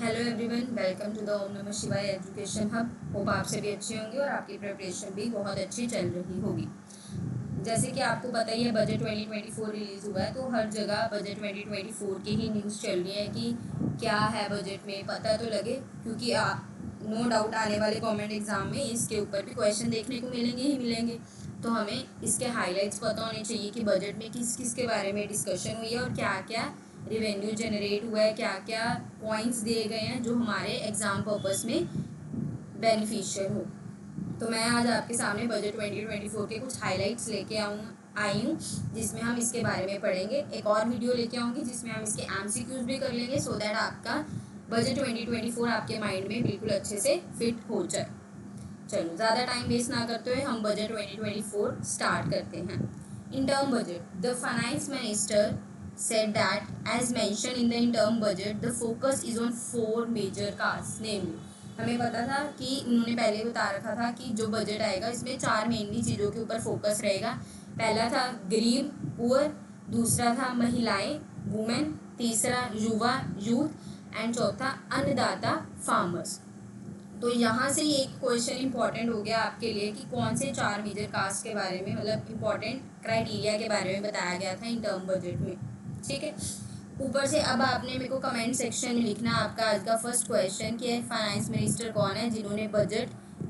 Hello everyone, welcome to the Om Namah Shivaya education hub. Hope आप सभी अच्छे होंगे और आपकी प्रिपरेशन भी बहुत अच्छी चल रही होगी। जैसे कि आपको पता ही है, बजट 2024 रिलीज़ हुआ है, तो हर जगह बजट 2024 की ही न्यूज़ चल रही है कि क्या है बजट में, पता तो लगे। क्योंकि नो डाउट आने वाले गवर्नमेंट एग्ज़ाम में इसके ऊपर भी क्वेश्चन देखने को मिलेंगे ही मिलेंगे। तो हमें इसके हाईलाइट्स पता होने चाहिए कि बजट में किस किस के बारे में डिस्कशन हुई है और क्या क्या रिवेन्यू जनरेट हुआ है, क्या क्या पॉइंट्स दिए गए हैं जो हमारे एग्ज़ाम पर्पस में बेनिफिशियल हो। तो मैं आज आपके सामने बजट 2024 के कुछ हाइलाइट्स लेके आई हूँ, जिसमें हम इसके बारे में पढ़ेंगे। एक और वीडियो लेके आऊँगी जिसमें हम इसके MCQs भी कर लेंगे, सो दैट आपका बजट 2024 आपके माइंड में बिल्कुल अच्छे से फिट हो जाए। चलो ज़्यादा टाइम वेस्ट ना करते हुए हम बजट 2024 स्टार्ट करते हैं। In term budget, the finance minister said that as mentioned in the interim budget the focus is on 4 major causes, namely हमें पता था कि उन्होंने पहले बता रखा था कि जो बजट आएगा इसमें 4 मेनली चीज़ों के ऊपर फोकस रहेगा। पहला था गरीब पुअर, दूसरा था महिलाएं वुमेन, तीसरा युवा यूथ एंड चौथा अन्नदाता फार्मर्स। तो यहाँ से एक क्वेश्चन इंपॉर्टेंट हो गया आपके लिए कि कौन से 4 मेजर कास्ट के बारे में, मतलब इंपॉर्टेंट क्राइटेरिया के बारे में बताया गया था इन टर्म बजट में। ठीक है, ऊपर से अब आपने मेरे को कमेंट सेक्शन में लिखना आपका आज का फर्स्ट क्वेश्चन कि फाइनेंस मिनिस्टर कौन है जिन्होंने बजट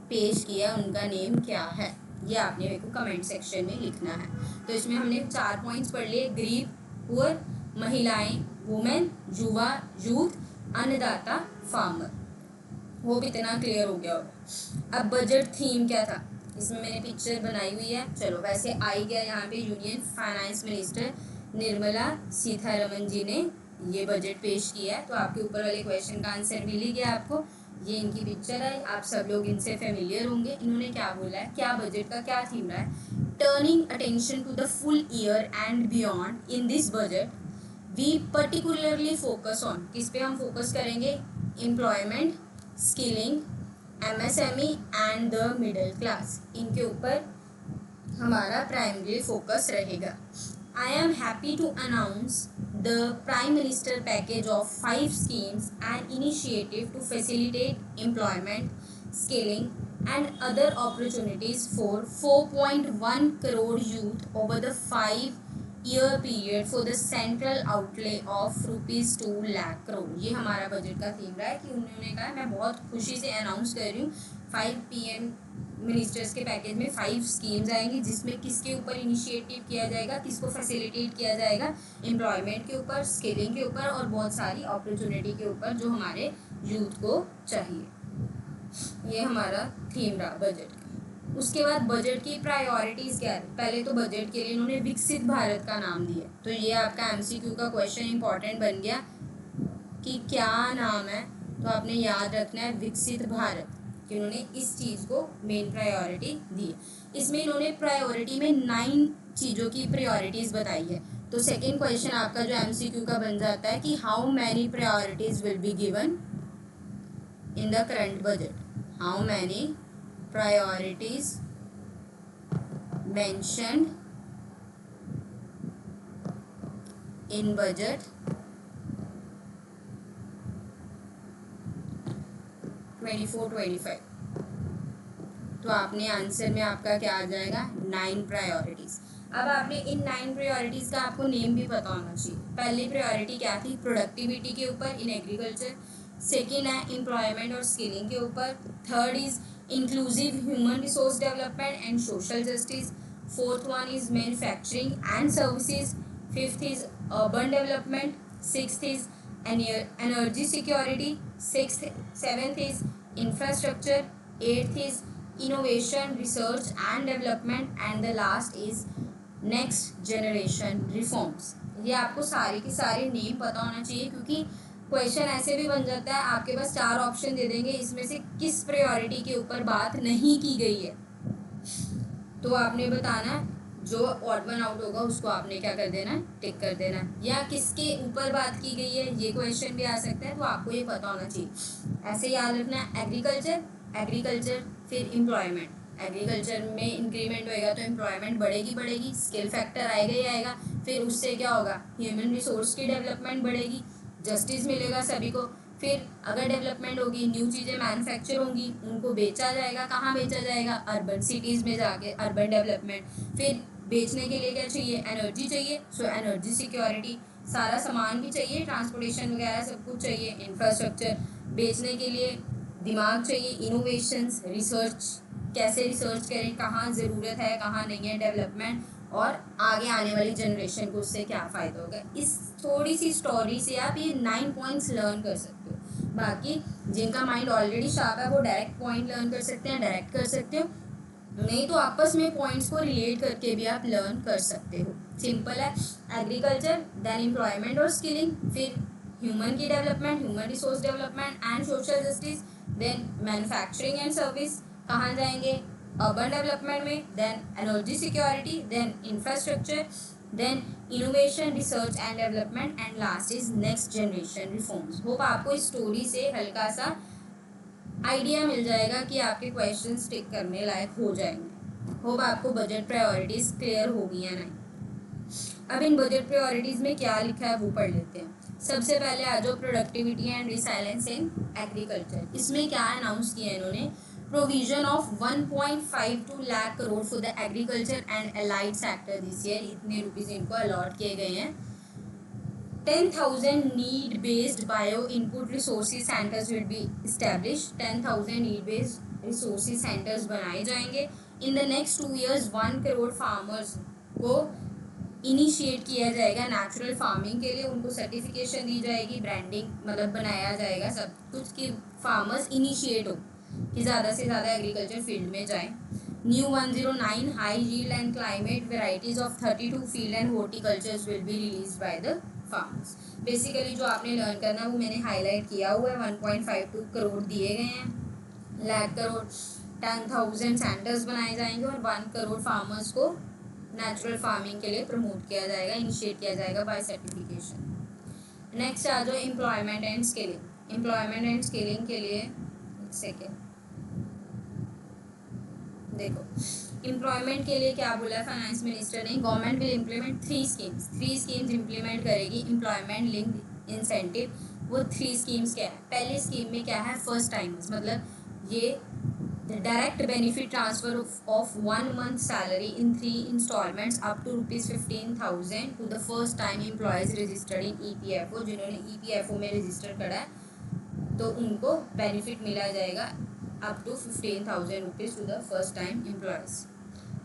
पेश किया, उनका नेम क्या है, ये आपने मेरे को कमेंट सेक्शन में लिखना है। तो इसमें हमने 4 पॉइंट्स पढ़ लिए, गरीब पुअर, महिलाएं वुमेन, युवा यूथ, अन्नदाता फार्मर। वो इतना क्लियर हो गया होगा। अब बजट थीम क्या था, इसमें मैंने पिक्चर बनाई हुई है। चलो वैसे आई गया यहाँ पे union finance minister Nirmala Sitharaman ji ने ये बजट पेश किया है, तो आपके ऊपर वाले क्वेश्चन का आंसर मिल ही गया आपको। ये इनकी पिक्चर है, आप सब लोग इनसे फेमिलियर होंगे। इन्होंने क्या बोला है, क्या बजट का क्या थीम रहा है, turning attention to the full year and beyond in this budget we particularly focus on, किस पे हम फोकस करेंगे, employment, skilling, MSME and the middle class, इनके ऊपर हमारा प्राइमरी फोकस रहेगा। I am happy to announce the Prime Minister package of 5 schemes and initiative to facilitate employment, skilling and other opportunities for 4.1 crore youth over the 5-year period for the central outlay of rupees 2 lakh crore। ये हमारा budget का theme रहा है कि उन्होंने कहा, मैं बहुत खुशी से अनाउंस कर रही हूँ 5 PM मिनिस्टर्स के पैकेज में 5 स्कीम्स आएंगी, जिसमें किसके ऊपर इनिशिएटिव किया जाएगा, किसको फैसिलिटेट किया जाएगा, एम्प्लॉयमेंट के ऊपर, स्किलिंग के ऊपर और बहुत सारी अपॉर्चुनिटी के ऊपर जो हमारे यूथ को चाहिए। ये हमारा थीम रहा बजट का। उसके बाद बजट की प्रायोरिटीज़ क्या है, पहले तो बजट के लिए इन्होंने विकसित भारत का नाम दिया, तो ये आपका MCQ का क्वेश्चन इंपॉर्टेंट बन गया कि क्या नाम है, तो आपने याद रखना है विकसित भारत, कि उन्होंने इस चीज़ को मेन प्रायोरिटी दी। इसमें इन्होंने प्रायोरिटी में 9 चीज़ों की प्रायोरिटीज़ बताई है। तो सेकंड क्वेश्चन आपका जो MCQ का बन जाता है कि how many priorities will be given in the current budget, how many priorities mentioned in budget 24-25। तो आपने आंसर में आपका क्या आ जाएगा, 9 प्रायोरिटीज़। अब आपने इन 9 प्रायोरिटीज़ का आपको नेम भी पता होना चाहिए। पहली प्रायोरिटी क्या थी, प्रोडक्टिविटी के ऊपर इन एग्रीकल्चर। सेकेंड है एम्प्लॉयमेंट और स्किलिंग के ऊपर। Third is inclusive human resource development and social justice. Fourth one is manufacturing and services. Fifth is urban development. Sixth is energy security. Seventh is infrastructure. Eighth is innovation, research and development and the last is next generation reforms। ये आपको सारे के सारे name पता होना चाहिए, क्योंकि question ऐसे भी बन जाता है, आपके पास 4 ऑप्शन दे देंगे, इसमें से किस प्रायोरिटी के ऊपर बात नहीं की गई है, तो आपने बताना है, जो ऑड वन आउट होगा उसको आपने क्या कर देना है, टिक कर देना है। या किसके ऊपर बात की गई है, ये क्वेश्चन भी आ सकता है, तो आपको ये पता होना चाहिए। ऐसे याद रखना है, एग्रीकल्चर फिर एम्प्लॉयमेंट, एग्रीकल्चर में इंक्रीमेंट होएगा तो एम्प्लॉयमेंट बढ़ेगी, स्किल फैक्टर आएगा ही आएगा, फिर उससे क्या होगा, ह्यूमन रिसोर्स की डेवलपमेंट बढ़ेगी, जस्टिस मिलेगा सभी को, फिर अगर डेवलपमेंट होगी, न्यू चीज़ें मैन्युफैक्चर होंगी, उनको बेचा जाएगा। कहाँ बेचा जाएगा? अर्बन सिटीज़ में जाके, अर्बन डेवलपमेंट। फिर बेचने के लिए क्या चाहिए? एनर्जी चाहिए, सो एनर्जी सिक्योरिटी। सारा सामान भी चाहिए, ट्रांसपोर्टेशन वगैरह सब कुछ चाहिए, इंफ्रास्ट्रक्चर। बेचने के लिए दिमाग चाहिए, इनोवेशंस, रिसर्च, कैसे रिसर्च करें, कहाँ ज़रूरत है, कहाँ नहीं है डेवलपमेंट, और आगे आने वाली जनरेशन को उससे क्या फ़ायदा होगा। इस थोड़ी सी स्टोरी से आप ये 9 पॉइंट्स लर्न कर सकते हो। बाकी जिनका माइंड ऑलरेडी शार्प है वो डायरेक्ट पॉइंट लर्न कर सकते हैं, डायरेक्ट कर सकते हो, नहीं तो आपस में पॉइंट्स को रिलेट करके भी आप लर्न कर सकते हो। सिंपल है। एग्रीकल्चर, देन एम्प्लॉयमेंट और स्किलिंग, फिर ह्यूमन की development, human resource development and social justice, then manufacturing and service. कहाँ जाएंगे? अर्बन डेवलपमेंट में, then energy security, then infrastructure, then innovation, research and development, and last is next generation reforms. Hope आपको इस story से हल्का सा idea मिल जाएगा कि आपके क्वेश्चन टिक करने लायक हो जाएंगे। होप आपको बजट प्रायोरिटीज क्लियर होगी या नहीं। अब इन बजट प्रायोरिटीज में क्या लिखा है वो पढ़ लेते हैं। सबसे पहले आ जाओ productivity and resilience in agriculture. इसमें क्या अनाउंस किया इन्होंने? Provision of 1.52 lakh crore for the agriculture and allied sector this year. इतने रुपीज इनको अलॉट किए गए हैं। 10,000 need-based bio-input resources centers will be established. 10,000 need-based resources centers बनाए जाएंगे. In the next 2 years, 1 crore farmers को इनिशिएट किया जाएगा नेचुरल फार्मिंग के लिए। उनको सर्टिफिकेशन दी जाएगी, ब्रांडिंग मतलब बनाया जाएगा सब कुछ कि फार्मर्स इनिशिएट हो कि ज़्यादा से ज़्यादा एग्रीकल्चर फील्ड में जाएं। New 109 high yield and climate varieties of 32 field and horticultures will be release by the farmers. Basically जो आपने लर्न करना वो मैंने हाईलाइट किया हुआ है। 1.52 करोड़ दिए गए हैं, लाख करोड़, 10,000 सेंटर्स बनाए जाएंगे और 1 करोड़ फार्मर्स को नेचुरल फार्मिंग के लिए प्रमोट किया जाएगा, इनिशिएट किया जाएगा बाय सर्टिफिकेशन। नेक्स्ट आ जाओ employment and skilling. Employment and skilling के लिए एक सेकेंड देखो, एम्प्लॉयमेंट के लिए क्या बोला फाइनेंस मिनिस्टर ने? Government will implement 3 schemes implement करेगी एम्प्लॉयमेंट लिंक्ड इंसेंटिव। वो 3 स्कीम्स क्या है? पहली स्कीम में क्या है? फर्स्ट टाइमर्स, मतलब ये direct benefit transfer of 1 month salary in 3 instalments up to ₹15,000 to the first time employees registered in EPFO। जिन्होंने EPFO में रजिस्टर करा है तो उनको बेनिफिट मिला जाएगा up to 15,000 rupees to the first time employees.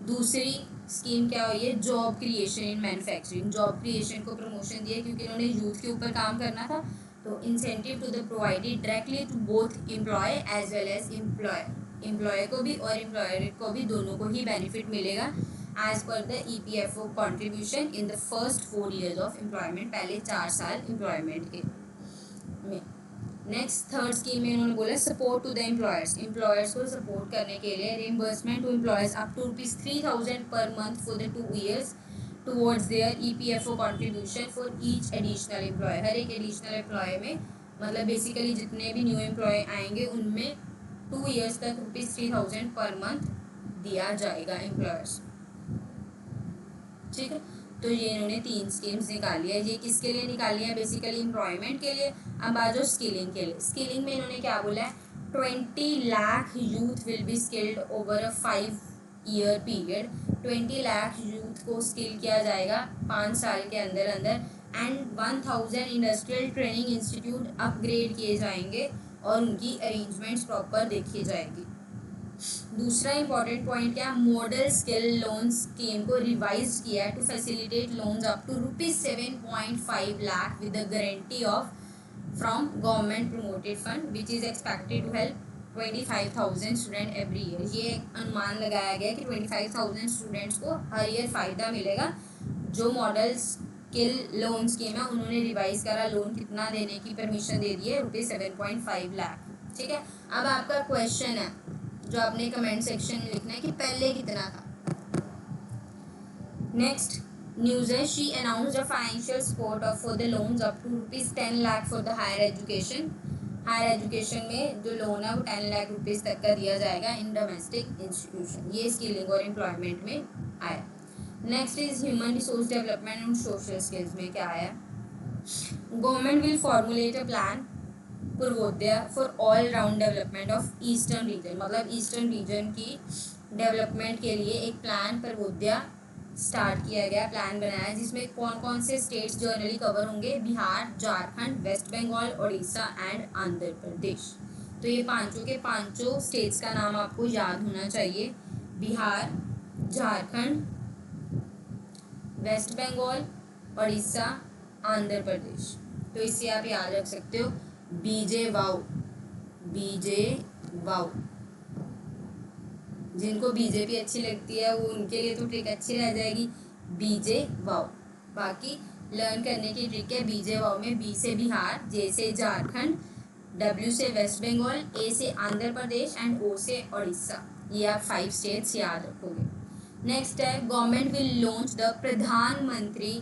दूसरी स्कीम क्या हुई है? Job creation in manufacturing. Job creation को प्रमोशन दिया क्योंकि इन्होंने यूथ के ऊपर काम करना था, तो incentive to the provided directly to both employee as well as employer. Employer को भी और एम्प्लॉयर को भी दोनों को ही बेनिफिट मिलेगा as per the EPFO contribution in the first 4 years of employment. पहले 4 साल एम्प्लॉयमेंट के में। नेक्स्ट थर्ड स्कीम में उन्होंने बोला support to the employers. Employers को सपोर्ट करने के लिए reimbursement to employers up to ₹3,000 per month for the 2 years towards their EPFO contribution for each additional employee. हर एक एडिशनल एम्प्लॉय में मतलब बेसिकली जितने भी न्यू एम्प्लॉय आएंगे उनमें 2 years तक ₹3,000 पर मंथ दिया जाएगा एम्प्लॉयर्स। ठीक है, तो ये इन्होंने 3 स्कीम्स निकाली है। ये किसके लिए निकाली है? बेसिकली एम्प्लॉयमेंट के लिए। अब आ जाओ स्किलिंग के लिए। स्किलिंग में इन्होंने क्या बोला है? 20 lakh youth will be skilled over a 5 year period. 20 lakh youth को स्किल किया जाएगा 5 साल के अंदर अंदर। And 1000 industrial training institute upgrade किए जाएंगे और उनकी अरेंजमेंट्स प्रॉपर देखी जाएगी। दूसरा इंपॉर्टेंट पॉइंट क्या? मॉडल स्किल लोन स्कीम को रिवाइज किया to facilitate loans up to ₹7.5 lakh with the guarantee of from government promoted fund which is expected to help 25,000 student every year. ये अनुमान लगाया गया कि 25,000 स्टूडेंट्स को हर ईयर फ़ायदा मिलेगा। जो मॉडल स्किल लोन स्कीम है उन्होंने रिवाइज करा, लोन कितना देने की परमिशन दे दी है? ₹7.5 लाख। ठीक है, अब आपका क्वेश्चन है जो आपने कमेंट सेक्शन में लिखना है कि पहले कितना था। नेक्स्ट न्यूज़ है, she announced a financial support of for the loans up to ₹10 lakh for the higher education. Higher education में जो लोन है वो 10 लाख रुपीज़ तक का दिया जाएगा इन डोमेस्टिक इंस्टीट्यूशन। ये स्किलिंग और एम्प्लॉयमेंट में आया। Next is human resource development and social skills में क्या आया? Government will formulate a plan Purvodaya for all round development of eastern region, मतलब ईस्टर्न रीजन की डेवलपमेंट के लिए एक प्लान पूर्वोदय स्टार्ट किया गया, प्लान बनाया, जिसमें कौन कौन से स्टेट्स जनरली कवर होंगे, बिहार, झारखंड, वेस्ट बंगाल, उड़ीसा एंड आंध्र प्रदेश। तो ये पांचों के पांचों स्टेट्स का नाम आपको याद होना चाहिए, बिहार, झारखंड, वेस्ट बंगाल, उड़ीसा, आंध्र प्रदेश। तो इससे आप याद रख सकते हो बीजे वाओ, बीजे वाओ। जिनको बीजेपी अच्छी लगती है वो उनके लिए तो ट्रिक अच्छी रह जाएगी, बीजे वाओ। बाकी लर्न करने की ट्रिक है बीजे वाओ में, बी से बिहार, जे से झारखंड, डब्ल्यू से वेस्ट बंगाल, ए से आंध्र प्रदेश एंड ओ से उड़ीसा। ये आप 5 स्टेट्स याद रखोगे। नेक्स्ट है गवर्नमेंट विल लॉन्च द प्रधानमंत्री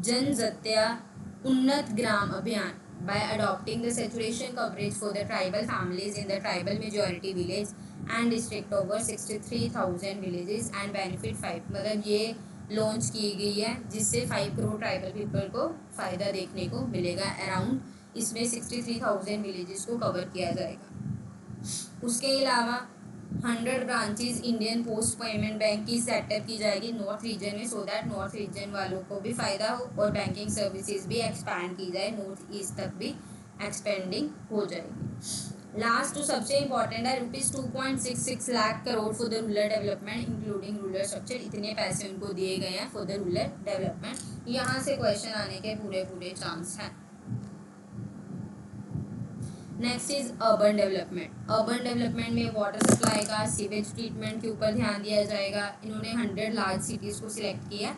जनजातीय उन्नत ग्राम अभियान by adopting the saturation coverage for the tribal families in the tribal majority village and district over 63,000 villages and benefit 5, मतलब ये लॉन्च की गई है जिससे 5 करोड़ ट्राइबल पीपल को फ़ायदा देखने को मिलेगा। अराउंड इसमें 63,000 विलेजेस को कवर किया जाएगा। उसके अलावा 100 branches Indian post payment bank की सेटअप की जाएगी नॉर्थ रीजन में, सो दैट नॉर्थ रीजन वालों को भी फ़ायदा हो और बैंकिंग सर्विसेज भी एक्सपैंड की जाए, नॉर्थ ईस्ट तक भी एक्सपेंडिंग हो जाएगी। लास्ट जो सबसे इंपॉर्टेंट है ₹2.66 lakh crore for the rural development including rural structure. इतने पैसे उनको दिए गए हैं फॉर द रूरल डेवलपमेंट। यहाँ से क्वेश्चन आने के पूरे चांस हैं। Next is urban development. Urban development में वाटर सप्लाई का, सीवेज ट्रीटमेंट के ऊपर ध्यान दिया जाएगा। इन्होंने 100 लार्ज सिटीज़ को सिलेक्ट किया।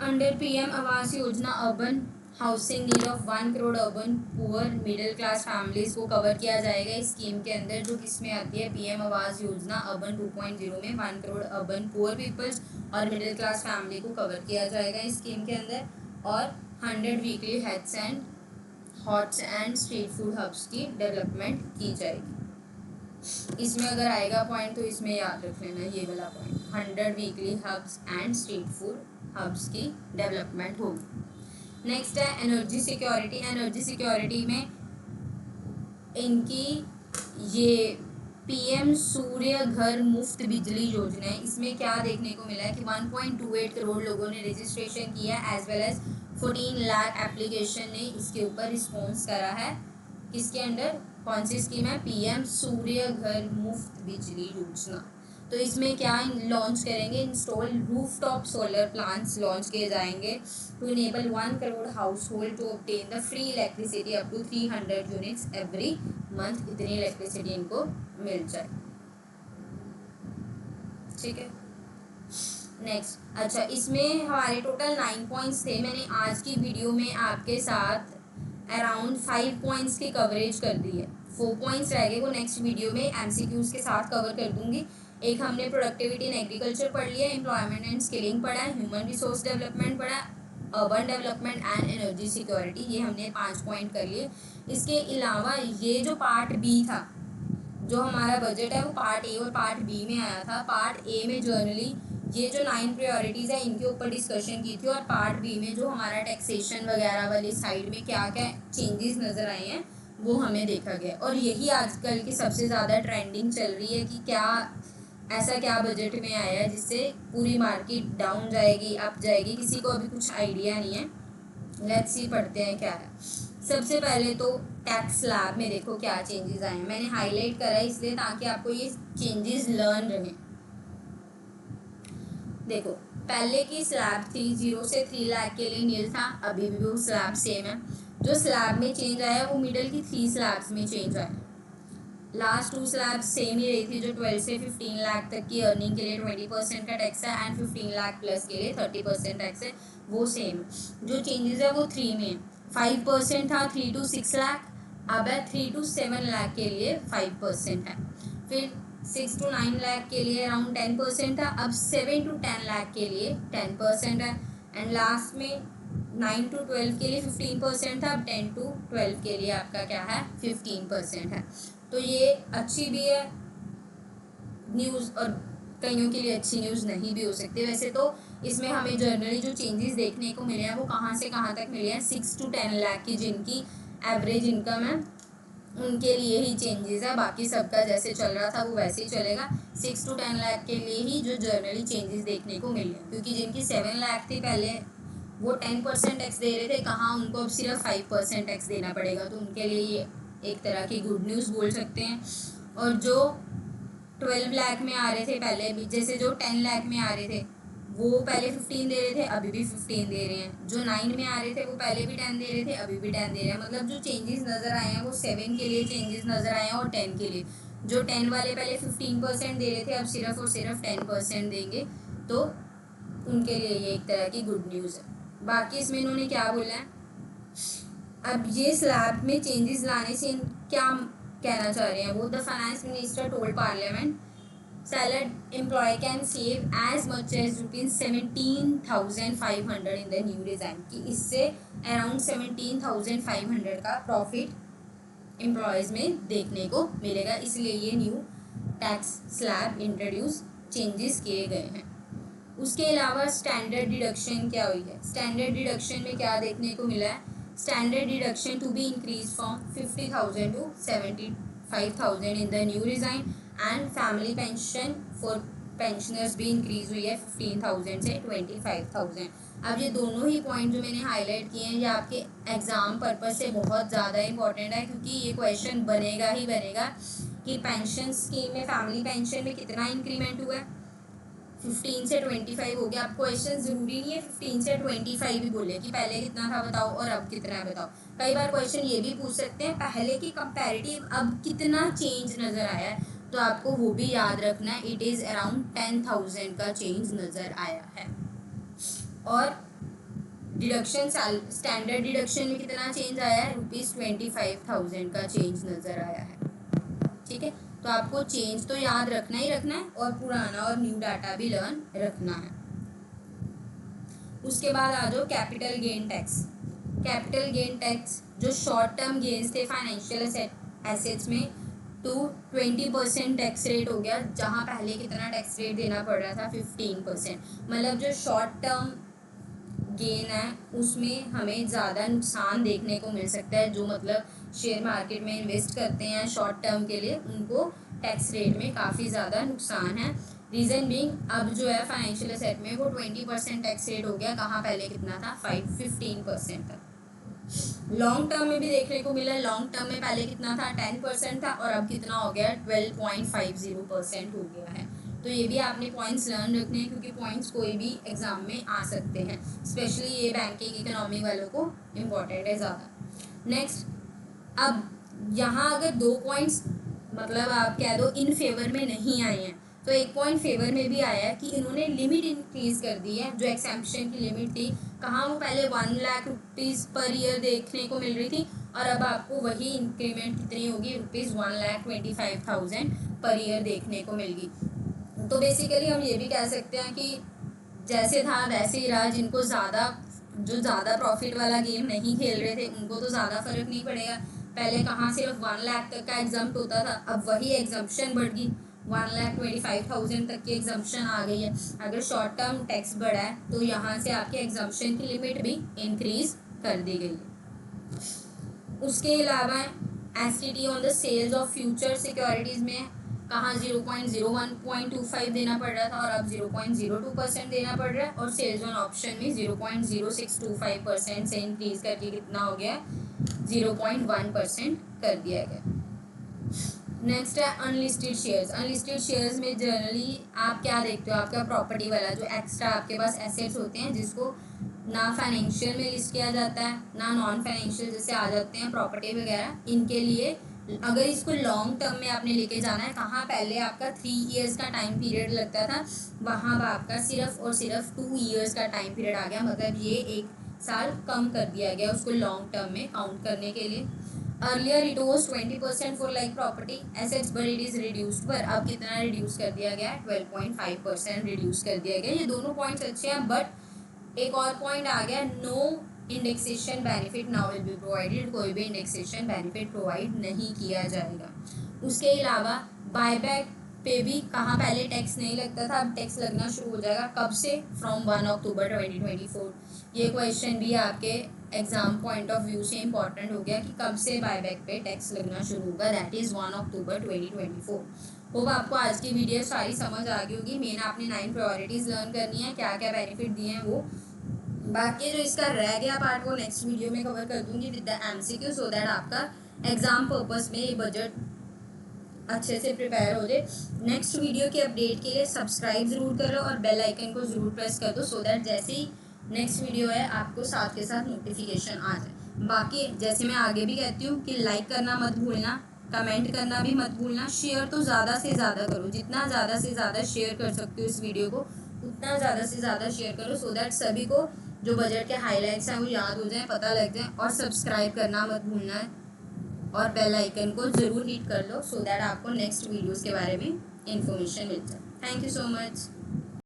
Under PM Awas Yojana urban housing need of 1 crore urban poor middle class families को कवर किया जाएगा इस स्कीम के अंदर, जो किसमें आती है, पीएम आवास योजना अर्बन 2.0 में 1 करोड़ अर्बन पुअर पीपल्स और मिडिल क्लास फैमिली को कवर किया जाएगा इस स्कीम के अंदर। और 100 weekly heads and haats and street food hubs की डेवलपमेंट की जाएगी। इसमें अगर आएगा पॉइंट तो इसमें याद रख लेना ये वाला point, 100 weekly hubs and street food hubs की डेवलपमेंट होगी। नेक्स्ट है एनर्जी सिक्योरिटी। एनर्जी सिक्योरिटी में इनकी ये पीएम सूर्य घर मुफ्त बिजली योजना है। इसमें क्या देखने को मिला है कि 1.28 करोड़ लोगों ने रजिस्ट्रेशन किया, as well as 14 lakh application ने इसके ऊपर रिस्पॉन्स करा है। किसके अंडर, कौन सी स्कीम है, पीएम सूर्य घर मुफ्त बिजली योजना। तो इसमें क्या लॉन्च करेंगे, install rooftop solar plants launch किए जाएंगे to enable 1 crore household to obtain the free electricity up to 300 units every month. इतनी इलेक्ट्रिसिटी इनको मिल जाए, ठीक है। नेक्स्ट, अच्छा इसमें हमारे टोटल 9 पॉइंट्स थे। मैंने आज की वीडियो में आपके साथ अराउंड 5 पॉइंट्स की कवरेज कर दी है। 4 पॉइंट्स रह गए, वो नेक्स्ट वीडियो में एमसीक्यूज के साथ कवर कर दूंगी। एक हमने प्रोडक्टिविटी इन एग्रीकल्चर पढ़ लिया, एम्प्लॉयमेंट एंड स्किलिंग पढ़ा है, ह्यूमन रिसोर्स डेवलपमेंट पढ़ा, urban development and energy security, ये हमने 5 पॉइंट कर लिए। इसके अलावा ये जो पार्ट बी था, जो हमारा बजट है वो पार्ट ए और पार्ट बी में आया था। पार्ट ए में जर्नली ये जो 9 प्रायोरिटीज़ है इनके ऊपर डिस्कशन की थी, और पार्ट बी में जो हमारा टैक्सेशन वगैरह वाली साइड में क्या क्या चेंजेस नज़र आए हैं वो हमें देखा गया। और यही आजकल की सबसे ज़्यादा ट्रेंडिंग चल रही है कि क्या ऐसा क्या बजट में आया है जिससे पूरी मार्केट डाउन जाएगी, अप जाएगी, किसी को अभी कुछ आइडिया नहीं है। लेट्स सी पढ़ते हैं क्या है। सबसे पहले तो टैक्स स्लैब में देखो क्या चेंजेस आए हैं। मैंने हाईलाइट करा है इसलिए ताकि आपको ये चेंजेस लर्न रहे। देखो पहले की स्लैब थी 0 से 3 लाख के लिए नील था, अभी भी वो स्लैब सेम है। जो स्लैब में चेंज आया वो मिडल की 3 स्लैब्स में चेंज आया। लास्ट 2 स्लैब सेम ही रही थी, जो 12 से 15 लाख तक की अर्निंग के लिए 20% का टैक्स है एंड 15 लाख प्लस के लिए 30% टैक्स है, वो सेम। जो चेंजेस है वो 3 में 5% था 3 to 6 लाख, अब है 3 to 7 लाख के लिए 5% है। फिर 6 to 9 लाख के लिए अराउंड 10% था, अब 7 to 10 लाख के लिए 10% है। एंड लास्ट में 9 to 12 के लिए 15% था, अब 10 to 12 के लिए आपका क्या है 15% है। तो ये अच्छी भी है न्यूज़ और कईयों के लिए अच्छी न्यूज़ नहीं भी हो सकती। वैसे तो इसमें हमें जनरली जो चेंजेस देखने को मिले हैं वो कहाँ से कहाँ तक मिले हैं, 6 to 10 लाख की जिनकी एवरेज इनकम है उनके लिए ही चेंजेस है, बाकी सबका जैसे चल रहा था वो वैसे ही चलेगा। 6 to 10 लाख के लिए ही जो जर्नली चेंजेस देखने को मिले, क्योंकि जिनकी 7 लाख थी पहले वो 10% टैक्स दे रहे थे, कहाँ उनको अब सिर्फ 5% टैक्स देना पड़ेगा, तो उनके लिए ये एक तरह की गुड न्यूज़ बोल सकते हैं। और जो 12 लाख में आ रहे थे पहले भी, जैसे जो 10 लाख में आ रहे थे वो पहले 15 दे रहे थे, अभी भी 15 दे रहे हैं। जो 9 में आ रहे थे वो पहले भी 10 दे रहे थे, अभी भी 10 दे रहे हैं। मतलब जो चेंजेस नज़र आए हैं वो 7 के लिए चेंजेस नज़र आए हैं और 10 के लिए। जो 10 वाले पहले 15% दे रहे थे, अब सिर्फ और सिर्फ 10% देंगे, तो उनके लिए ये एक तरह की गुड न्यूज़ है। बाकी इसमें इन्होंने क्या बोला है, अब ये स्लैब में चेंजेस लाने से क्या कहना चाह रहे हैं वो, the finance minister told parliament salaried employee can save as much as ₹17,500 in the new design, कि इससे अराउंड 17,500 का प्रॉफिट एम्प्लॉयज़ में देखने को मिलेगा, इसलिए ये new tax slab introduce changes किए गए हैं। उसके अलावा स्टैंडर्ड डिडक्शन क्या हुई है, स्टैंडर्ड डिडक्शन में क्या देखने को मिला है, standard deduction to be increase from 50,000 to 75,000 in the new design, and family pension for pensioners भी इंक्रीज हुई है 15,000 से 25,000। अब ये दोनों ही पॉइंट जो मैंने हाईलाइट किए हैं ये आपके एग्ज़ाम पर्पस से बहुत ज़्यादा इंपॉर्टेंट है, क्योंकि ये क्वेश्चन बनेगा ही बनेगा कि पेंशन स्कीम में फैमिली पेंशन में कितना इंक्रीमेंट हुआ है, 15 से 25 हो गया। अब क्वेश्चन ज़रूरी नहीं है 15 से 25 भी बोले कि पहले कितना था बताओ और अब कितना है बताओ। कई बार क्वेश्चन ये भी पूछ सकते हैं पहले की कंपैरेटिव अब कितना चेंज नज़र आया है, तो आपको वो भी याद रखना है, इट इज़ अराउंड 10,000 का चेंज नज़र आया है। और डिडक्शन स्टैंडर्ड डिडक्शन में कितना चेंज आया है, ₹25,000 का चेंज नज़र आया है। ठीक है, तो आपको चेंज तो याद रखना ही रखना है और पुराना और न्यू डाटा भी लर्न रखना है। उसके बाद आ जाओ capital gain tax. Capital gain tax जो शॉर्ट टर्म गेन्स थे फाइनेंशियल एसेट्स में, तो 20% टैक्स रेट हो गया, जहाँ पहले कितना टैक्स रेट देना पड़ रहा था 15%। मतलब जो शॉर्ट टर्म गेन है उसमें हमें ज़्यादा नुकसान देखने को मिल सकता है, जो मतलब शेयर मार्केट में इन्वेस्ट करते हैं शॉर्ट टर्म के लिए, उनको टैक्स रेट में काफ़ी ज़्यादा नुकसान है। रीज़न बीइंग अब जो है फाइनेंशियल एसेट में वो 20% टैक्स रेट हो गया, कहाँ पहले कितना था 15% था। लॉन्ग टर्म में भी देखने को मिला, लॉन्ग टर्म में पहले कितना था 10% था और अब कितना हो गया 12.50% हो गया है। तो ये भी आपने पॉइंट्स लर्न रखने हैं, क्योंकि पॉइंट्स कोई भी एग्जाम में आ सकते हैं, स्पेशली ये बैंकिंग इकोनॉमी वालों को इम्पोर्टेंट है ज़्यादा। नेक्स्ट, अब यहाँ अगर 2 पॉइंट्स मतलब आप कह दो इन फेवर में नहीं आए हैं, तो एक पॉइंट फेवर में भी आया है कि इन्होंने लिमिट इंक्रीज़ कर दी है। जो एक्सेम्पशन की लिमिट थी, कहाँ वो पहले 1 लाख रुपीज़ पर ईयर देखने को मिल रही थी, और अब आपको वही इंक्रीमेंट कितनी होगी, ₹1,25,000 पर ईयर देखने को मिलेगी। तो बेसिकली हम ये भी कह सकते हैं कि जैसे था वैसे ही रहा, जिनको जो ज़्यादा प्रॉफिट वाला गेम नहीं खेल रहे थे उनको तो ज़्यादा फ़र्क नहीं पड़ेगा। पहले कहाँ सिर्फ 1 लाख तक का एग्जाम्प्ट होता था, अब वही एग्जाम्पशन बढ़ गई, 1,25,000 तक की एग्जाम्पशन आ गई है। अगर शॉर्ट टर्म टैक्स बढ़ा है तो यहाँ से आपके एग्जाम्पशन की लिमिट भी इंक्रीज कर दी गई है। उसके अलावा STT on the sales of future securities में कहाँ 0.25 देना पड़ रहा था और अब 0.02% देना पड़ रहा है, और सेल्स ऑन ऑप्शन में 0.0625% से इंक्रीज करके कितना हो गया 0.1% कर दिया गया। नेक्स्ट है अनलिस्टेड शेयर्स। अनलिस्टेड शेयर्स में जनरली आप क्या देखते हो, आपका प्रॉपर्टी वाला जो एक्स्ट्रा आपके पास एसेट्स होते हैं जिसको ना फाइनेंशियल में लिस्ट किया जाता है ना नॉन फाइनेंशियल जैसे आ जाते हैं प्रॉपर्टी वगैरह, इनके लिए अगर इसको लॉन्ग टर्म में आपने लेके जाना है, कहाँ पहले आपका 3 इयर्स का टाइम पीरियड लगता था, वहाँ आपका सिर्फ और सिर्फ 2 इयर्स का टाइम पीरियड आ गया। मतलब ये 1 साल कम कर दिया गया उसको लॉन्ग टर्म में काउंट करने के लिए। Earlier it was 20% for like property assets but it is reduced, पर अब कितना रिड्यूस कर दिया गया है 12.5% रिड्यूस कर दिया गया। ये दोनों पॉइंट्स अच्छे हैं, बट एक और पॉइंट आ गया, no indexation benefit now will be provided, कोई भी इंडेक्सेशन बेनिफिट प्रोवाइड नहीं किया जाएगा। उसके अलावा बायबैक पे भी कहाँ पहले टैक्स नहीं लगता था, अब टैक्स लगना शुरू हो जाएगा, कब से, फ्रॉम 1 अक्टूबर 2024। ये क्वेश्चन भी आपके एग्ज़ाम पॉइंट ऑफ व्यू से इम्पॉर्टेंट हो गया कि कब से बायबैक पे टैक्स लगना शुरू होगा, दैट इज़ 1 अक्टूबर 2024। होप आपको आज की वीडियो सारी समझ आ गई होगी। मेन आपने 9 प्रायोरिटीज़ लर्न करनी है, क्या क्या बेनिफिट दिए हैं वो। बाकी जो इसका रह गया पार्ट वो नेक्स्ट वीडियो में कवर कर दूंगी with the MCQ, so that आपका एग्ज़ाम पर्पस में ये बजट अच्छे से प्रिपेयर हो जाए। नेक्स्ट वीडियो के अपडेट के लिए सब्सक्राइब ज़रूर करो और बेल आइकन को ज़रूर प्रेस कर दो, सो दैट जैसे ही नेक्स्ट वीडियो है आपको साथ के साथ नोटिफिकेशन आ जाए। बाकी जैसे मैं आगे भी कहती हूँ कि लाइक करना मत भूलना, कमेंट करना भी मत भूलना, शेयर तो ज़्यादा से ज़्यादा करो, जितना ज़्यादा से ज़्यादा शेयर कर सकते हो इस वीडियो को उतना ज़्यादा से ज़्यादा शेयर करो, सो दैट सभी को जो बजट के हाईलाइट्स हैं वो याद हो जाए, पता लग जाए। और सब्सक्राइब करना मत भूलना है और बेल आइकन को ज़रूर हिट कर लो, सो दैट आपको नेक्स्ट वीडियोस के बारे में इंफॉर्मेशन मिल जाए। Thank you so much.